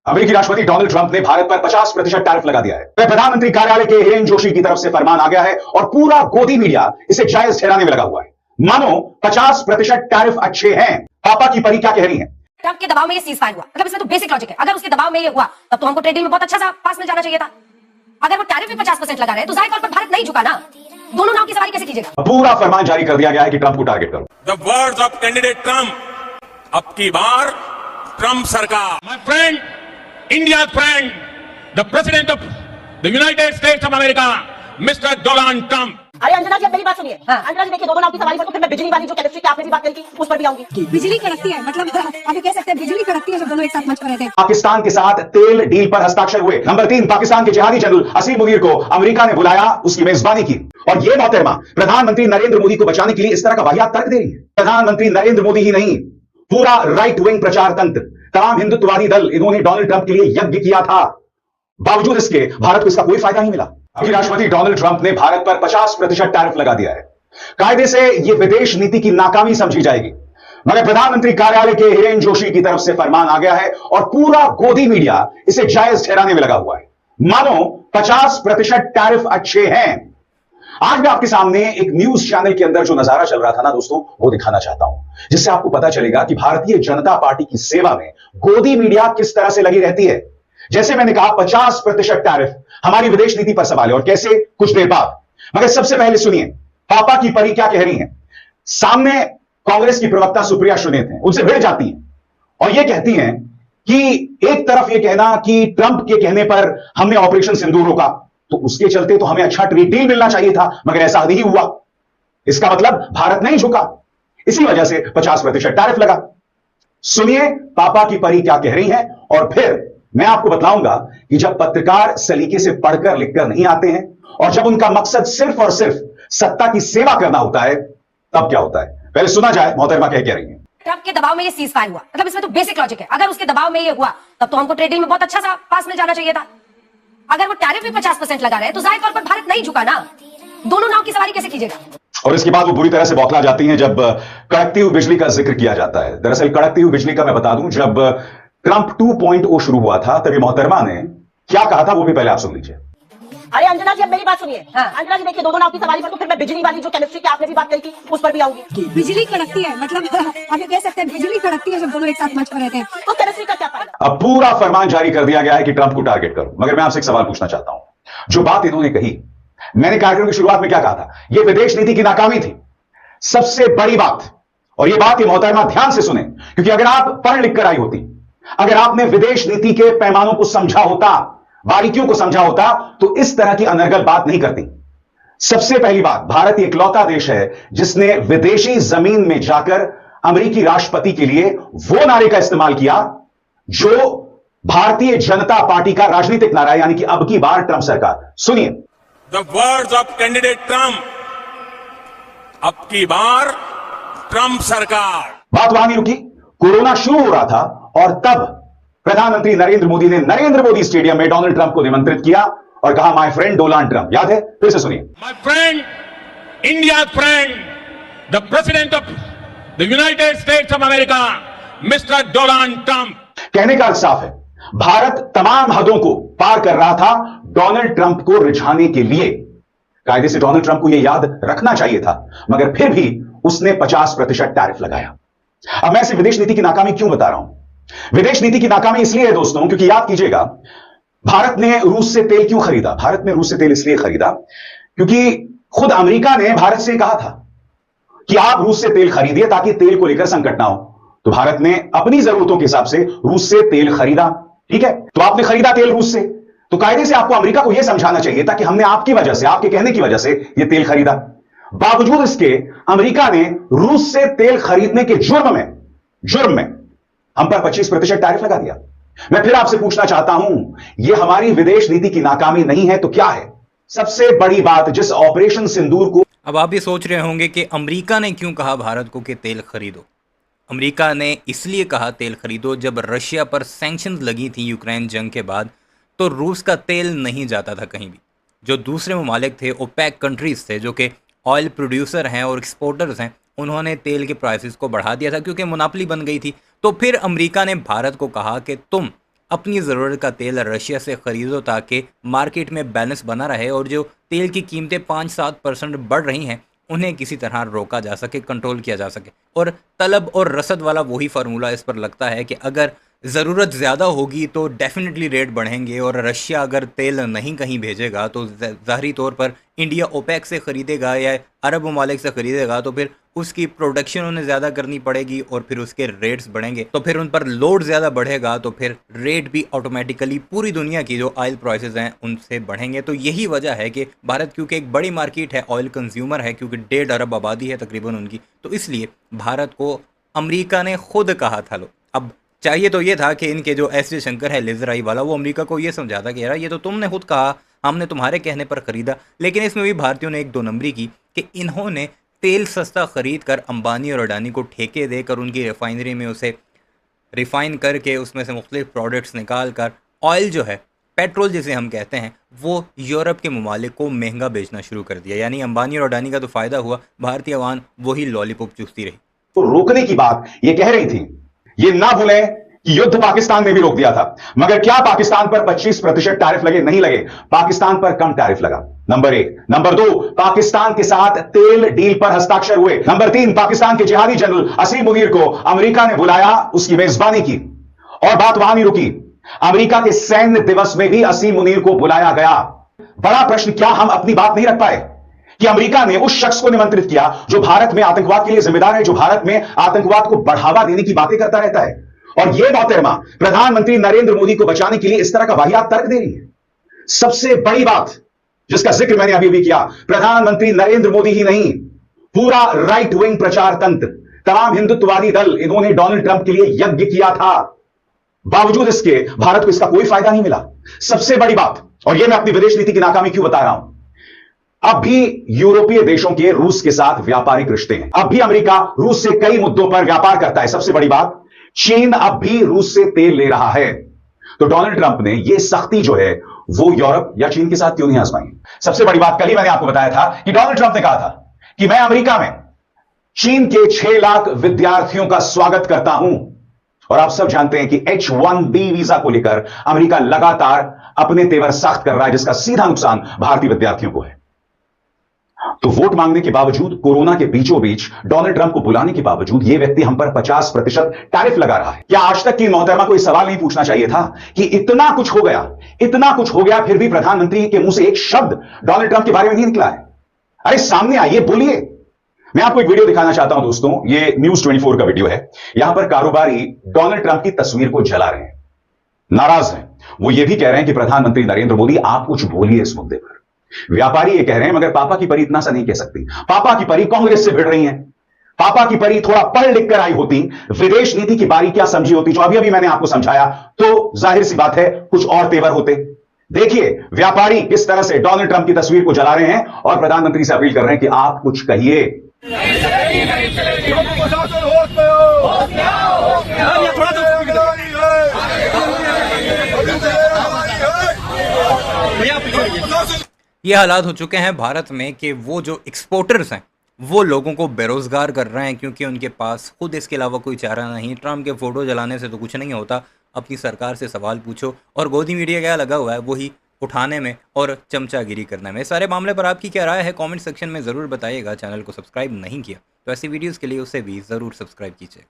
अमेरिकी राष्ट्रपति Donald Trump ने भारत पर 50% टैरिफ लगा दिया है। प्रधानमंत्री कार्यालय के हिरेन जोशी की तरफ से फरमान आ गया है और पूरा गोदी मीडिया इसे जायज ठहराने में लगा हुआ है। मानो 50% टैरिफ अच्छे हैं। पापा की परी क्या कह रही है? ट्रंप के दबाव में ये सीज फायर हुआ, मतलब इसमें तो बेसिक लॉजिक है। अगर उसके दबाव में ये हुआ तब तो हमको ट्रेड डील में बहुत अच्छा सा पास मिल जाना चाहिए था। अगर वो टैरिफ में 50% लगा रहे हैं तो जाहिर तौर पर भारत नहीं झुका ना। दोनों नाव की सवारी कैसे कीजिएगा? पूरा फरमान जारी कर दिया गया है कि ट्रंप को टारगेट करो। The words of candidate Trump, अब की बार ट्रंप सरकार। My friend, India friend, the president of the United states of America, mister Donald Trump. अरे अंजना जी, अब मेरी बात सुनिए। अंजना जी देखिए, दोनों नाव की सवारी पर तो फिर मैं बिजली वाली जो केमिस्ट्री की आपने भी बात करी थी उस पर भी आऊंगी। बिजली कड़कती है, मतलब आप कह सकते हैं बिजली कड़कती है जब दोनों एक साथ मंच पर रहते हैं। पाकिस्तान के साथ तेल डील पर हस्ताक्षर हुए। नंबर 3, पाकिस्तान के जिहादी जनरल असीम मुनीर को अमेरिका ने बुलाया, उसकी मेजबानी की। और यह मोहतरमा प्रधानमंत्री नरेंद्र मोदी को बचाने के लिए इस तरह का वाहियात तर्क दे रही है। प्रधानमंत्री नरेंद्र मोदी ही नहीं, पूरा राइट विंग प्रचार तंत्र, तमाम हिंदुत्ववादी दल, इन्होंने डोनाल्ड ट्रंप के लिए यज्ञ किया था। बावजूद इसके भारत को इसका कोई फायदा नहीं मिला। अभी राष्ट्रपति डोनाल्ड ट्रंप ने भारत पर 50% टैरिफ लगा दिया है। कायदे से यह विदेश नीति की नाकामी समझी जाएगी, मगर प्रधानमंत्री कार्यालय के हिरेन जोशी की तरफ से फरमान आ गया है और पूरा गोदी मीडिया इसे जायज ठहराने में लगा हुआ है। मानो 50% टैरिफ अच्छे हैं। आज मैं आपके सामने एक न्यूज चैनल के अंदर जो नजारा चल रहा था ना दोस्तों, वो दिखाना चाहता हूं, जिससे आपको पता चलेगा कि भारतीय जनता पार्टी की सेवा में गोदी मीडिया किस तरह से लगी रहती है। जैसे मैंने कहा, 50% टैरिफ हमारी विदेश नीति पर सवाल है, और कैसे, कुछ देर बाद। मगर सबसे पहले सुनिए पापा की परी क्या कह रही हैं। सामने कांग्रेस की प्रवक्ता सुप्रिया सुनीत हैं, उनसे भिड़ जाती हैं और यह कहती हैं कि एक तरफ यह कहना कि ट्रंप के कहने पर हमने ऑपरेशन सिंदूर रोका, तो उसके चलते तो हमें अच्छा ट्रेड डील मिलना चाहिए था, मगर ऐसा नहीं हुआ। इसका मतलब भारत नहीं झुका, इसी वजह से 50% टैरिफ लगा। सुनिए पापा की परी क्या कह रही हैं, और फिर मैं आपको बताऊंगा कि जब पत्रकार सलीके से पढ़कर लिखकर नहीं आते हैं और जब उनका मकसद सिर्फ और सिर्फ सत्ता की सेवा करना होता है, तब क्या होता है। पहले सुना जाए मोहतरमा क्या कह रही हैं। ट्रंप के दबाव में ये सीज फायर हुआ, मतलब इसमें तो बेसिक लॉजिक है। अगर उसके दबाव में ये हुआ तब तो हमको ट्रेड डील में बहुत अच्छा सा पास मिल जाना चाहिए था। अगर वो टैरिफ में 50% लगा रहे हैं तो जाहिर तौर पर भारत नहीं झुका ना। दोनों नाव की सवारी कैसे कीजिएगा? और इसके बाद वो बुरी तरह से बौखला जाती हैं जब कड़कती हुई बिजली का जिक्र किया जाता है। दरअसल कड़कती हुई बिजली का मैं बता दूं, जब ट्रंप 2.0 शुरू हुआ था तभी मोहतरमा ने क्या कहा था वो भी पहले आप सुन लीजिए। अरे अंजना जी, अब मेरी बात सुनिए। अंजना जी देखिए, दोनों नाव की सवारी पर तो फिर मैं बिजली वाली जो केमिस्ट्री की आपने भी बात करी थी उस पर भी आऊंगी। बिजली कड़कती है, मतलब आप कह सकते हैं बिजली कड़कती है जब दोनों एक साथ मंच पर रहते हैं। तो केमिस्ट्री का क्या फायदा? अब पूरा फरमान जारी कर दिया गया है कि ट्रंप को टारगेट करो। मगर मैं आपसे एक सवाल पूछना चाहता हूं। जो बात इन्होंने कही, मैंने कार्यक्रम की शुरुआत में क्या कहा था, यह विदेश नीति की नाकामी थी। सबसे बड़ी बात, और यह बात ये मोहतरमा ध्यान से सुने, क्योंकि अगर आप पढ़ लिख कर आई होती, अगर आपने विदेश नीति के पैमानों को समझा होता, बारीकियों को समझा होता, तो इस तरह की अनर्गल बात नहीं करती। सबसे पहली बात, भारत इकलौता देश है जिसने विदेशी जमीन में जाकर अमेरिकी राष्ट्रपति के लिए वो नारे का इस्तेमाल किया जो भारतीय जनता पार्टी का राजनीतिक नारा है, यानी कि अब की बार ट्रंप सरकार। सुनिए the words of candidate Trump, अब की बार ट्रंप सरकार। बात वहां नहीं रुकी, कोरोना शुरू हो रहा था और तब प्रधानमंत्री नरेंद्र मोदी ने नरेंद्र मोदी स्टेडियम में डोनाल्ड ट्रंप को निमंत्रित किया और कहा, माय फ्रेंड डोनाल्ड ट्रंप। याद है? फिर से सुनिए। My friend, India friend, the president of the United states of America, mister Donald Trump. कहने का अर्थ साफ है, भारत तमाम हदों को पार कर रहा था डोनाल्ड ट्रंप को रिझाने के लिए। कायदे से डोनाल्ड ट्रंप को यह याद रखना चाहिए था, मगर फिर भी उसने 50% टैरिफ लगाया। अब मैं इसे विदेश नीति की नाकामी क्यों बता रहा हूं? विदेश नीति की नाकामी इसलिए है दोस्तों, क्योंकि याद कीजिएगा, भारत ने रूस से तेल क्यों खरीदा? भारत ने रूस से तेल इसलिए खरीदा क्योंकि खुद अमेरिका ने भारत से कहा था कि आप रूस से तेल खरीदिए ताकि तेल को लेकर संकट ना हो। तो भारत ने अपनी जरूरतों के हिसाब से रूस से तेल खरीदा। ठीक है, तो आपने खरीदा तेल रूस से, तो कायदे से आपको अमेरिका को यह समझाना चाहिए था कि हमने आपकी वजह से, आपके कहने की वजह से यह तेल खरीदा। बावजूद इसके अमेरिका ने रूस से तेल खरीदने के जुर्म में हम पर 25% टैरिफ लगा दिया। मैं फिर आपसे पूछना चाहता हूं, यह हमारी विदेश नीति की नाकामी नहीं है तो क्या है? सबसे बड़ी बात, जिस ऑपरेशन सिंदूर को, अब आप ये सोच रहे होंगे कि अमेरिका ने क्यों कहा भारत को कि तेल खरीदो। अमेरिका ने इसलिए कहा तेल खरीदो, जब रशिया पर सैंक्शंस लगी थी यूक्रेन जंग के बाद, तो रूस का तेल नहीं जाता था कहीं भी। जो दूसरे ममालिक थे, ओपेक कंट्रीज थे, जो कि ऑयल प्रोड्यूसर हैं और एक्सपोर्टर्स हैं, उन्होंने तेल के प्राइसेस को बढ़ा दिया था क्योंकि मोनोपोली बन गई थी। तो फिर अमेरिका ने भारत को कहा कि तुम अपनी ज़रूरत का तेल रशिया से ख़रीदो ताकि मार्केट में बैलेंस बना रहे और जो तेल की कीमतें 5-7% बढ़ रही हैं उन्हें किसी तरह रोका जा सके, कंट्रोल किया जा सके। और तलब और रसद वाला वही फार्मूला इस पर लगता है कि अगर ज़रूरत ज़्यादा होगी तो डेफिनेटली रेट बढ़ेंगे और रशिया अगर तेल नहीं कहीं भेजेगा तो ज़ाहरी तौर पर इंडिया ओपेक से ख़रीदेगा या अरब ममालिक से ख़रीदेगा तो फिर उसकी प्रोडक्शन उन्हें ज़्यादा करनी पड़ेगी और फिर उसके रेट्स बढ़ेंगे, तो फिर उन पर लोड ज़्यादा बढ़ेगा तो फिर रेट भी ऑटोमेटिकली पूरी दुनिया की जो ऑयल प्राइसेस हैं उनसे बढ़ेंगे। तो यही वजह है कि भारत क्योंकि एक बड़ी मार्केट है, ऑयल कंज्यूमर है, क्योंकि 1.5 अरब आबादी है तकरीबन उनकी, तो इसलिए भारत को अमेरिका ने खुद कहा था। लो अब चाहिए तो ये था कि इनके जो एस जयशंकर है लेजराई वाला, वो अमेरिका को ये समझाता कि यार ये तो तुमने खुद कहा, हमने तुम्हारे कहने पर ख़रीदा। लेकिन इसमें भी भारतीयों ने एक दो नंबरी की कि इन्होंने तेल सस्ता ख़रीद कर अंबानी और अडानी को ठेके देकर उनकी रिफाइनरी में उसे रिफ़ाइन करके उसमें से मुख्तलिफ प्रोडक्ट्स निकाल कर ऑयल जो है, पेट्रोल जिसे हम कहते हैं, वो यूरोप के ममालिक को महंगा बेचना शुरू कर दिया। यानी अंबानी और अडानी का तो फ़ायदा हुआ, भारतीय अवाम वही लॉलीपॉप चूसती रही। तो रोकने की बात ये कह रही थी। ये ना भूलें कि युद्ध पाकिस्तान ने भी रोक दिया था, मगर क्या पाकिस्तान पर 25% टैरिफ लगे? नहीं लगे, पाकिस्तान पर कम टैरिफ लगा। नंबर 1। नंबर 2, पाकिस्तान के साथ तेल डील पर हस्ताक्षर हुए। नंबर 3, पाकिस्तान के जिहादी जनरल असीम मुनीर को अमेरिका ने बुलाया, उसकी मेजबानी की। और बात वहां नहीं रुकी, अमेरिका के सैन्य दिवस में भी असीम मुनीर को बुलाया गया। बड़ा प्रश्न, क्या हम अपनी बात नहीं रख पाए कि अमेरिका ने उस शख्स को निमंत्रित किया जो भारत में आतंकवाद के लिए जिम्मेदार है, जो भारत में आतंकवाद को बढ़ावा देने की बातें करता रहता है, और यह मोहतरमा प्रधानमंत्री नरेंद्र मोदी को बचाने के लिए इस तरह का वाहियात तर्क दे रही है। सबसे बड़ी बात जिसका जिक्र मैंने अभी भी किया, प्रधानमंत्री नरेंद्र मोदी ही नहीं, पूरा राइट विंग प्रचार तंत्र, तमाम हिंदुत्ववादी दल, इन्होंने डोनाल्ड ट्रंप के लिए यज्ञ किया था। बावजूद इसके भारत को इसका कोई फायदा नहीं मिला। सबसे बड़ी बात, और यह मैं अपनी विदेश नीति की नाकामी क्यों बता रहा हूं, अब भी यूरोपीय देशों के रूस के साथ व्यापारिक रिश्ते हैं। अब भी अमेरिका रूस से कई मुद्दों पर व्यापार करता है। सबसे बड़ी बात, चीन अब भी रूस से तेल ले रहा है। तो डोनाल्ड ट्रंप ने यह सख्ती जो है वो यूरोप या चीन के साथ क्यों नहीं आजमाई? सबसे बड़ी बात, कल ही मैंने आपको बताया था कि डोनाल्ड ट्रंप ने कहा था कि मैं अमेरिका में चीन के 6 लाख विद्यार्थियों का स्वागत करता हूं। और आप सब जानते हैं कि H-1B वीजा को लेकर अमेरिका लगातार अपने तेवर सख्त कर रहा है, जिसका सीधा नुकसान भारतीय विद्यार्थियों को है। तो वोट मांगने के बावजूद, कोरोना के बीचों बीच डोनाल्ड ट्रंप को बुलाने के बावजूद यह व्यक्ति हम पर 50% टैरिफ लगा रहा है। क्या आज तक की मोहतरमा को यह सवाल नहीं पूछना चाहिए था कि इतना कुछ हो गया, फिर भी प्रधानमंत्री के मुंह से एक शब्द डोनाल्ड ट्रंप के बारे में नहीं निकला है? अरे सामने आइए, बोलिए। मैं आपको एक वीडियो दिखाना चाहता हूं दोस्तों, ये न्यूज़ 24 का वीडियो है। यहां पर कारोबारी डोनाल्ड ट्रंप की तस्वीर को जला रहे हैं, नाराज हैं। वो ये भी कह रहे हैं कि प्रधानमंत्री नरेंद्र मोदी आप कुछ बोलिए इस मुद्दे पर। व्यापारी ये कह रहे हैं मगर पापा की परी इतना सा नहीं कह सकती। पापा की परी कांग्रेस से भिड़ रही हैं। पापा की परी थोड़ा पढ़ लिख कर आई होती, विदेश नीति की बारीकियां समझी होती, जो अभी मैंने आपको समझाया, तो जाहिर सी बात है कुछ और तेवर होते। देखिए व्यापारी किस तरह से डोनाल्ड ट्रंप की तस्वीर को जला रहे हैं और प्रधानमंत्री से अपील कर रहे हैं कि आप कुछ कहिए। ये हालात हो चुके हैं भारत में कि वो जो एक्सपोर्टर्स हैं वो लोगों को बेरोज़गार कर रहे हैं, क्योंकि उनके पास खुद इसके अलावा कोई चारा नहीं। ट्रंप के फ़ोटो जलाने से तो कुछ नहीं होता, अपनी सरकार से सवाल पूछो। और गोदी मीडिया क्या लगा हुआ है, वही उठाने में और चमचागिरी करने में। सारे मामले पर आपकी क्या राय है कमेंट सेक्शन में ज़रूर बताइएगा। चैनल को सब्सक्राइब नहीं किया तो ऐसी वीडियोज़ के लिए उसे भी ज़रूर सब्सक्राइब कीजिए।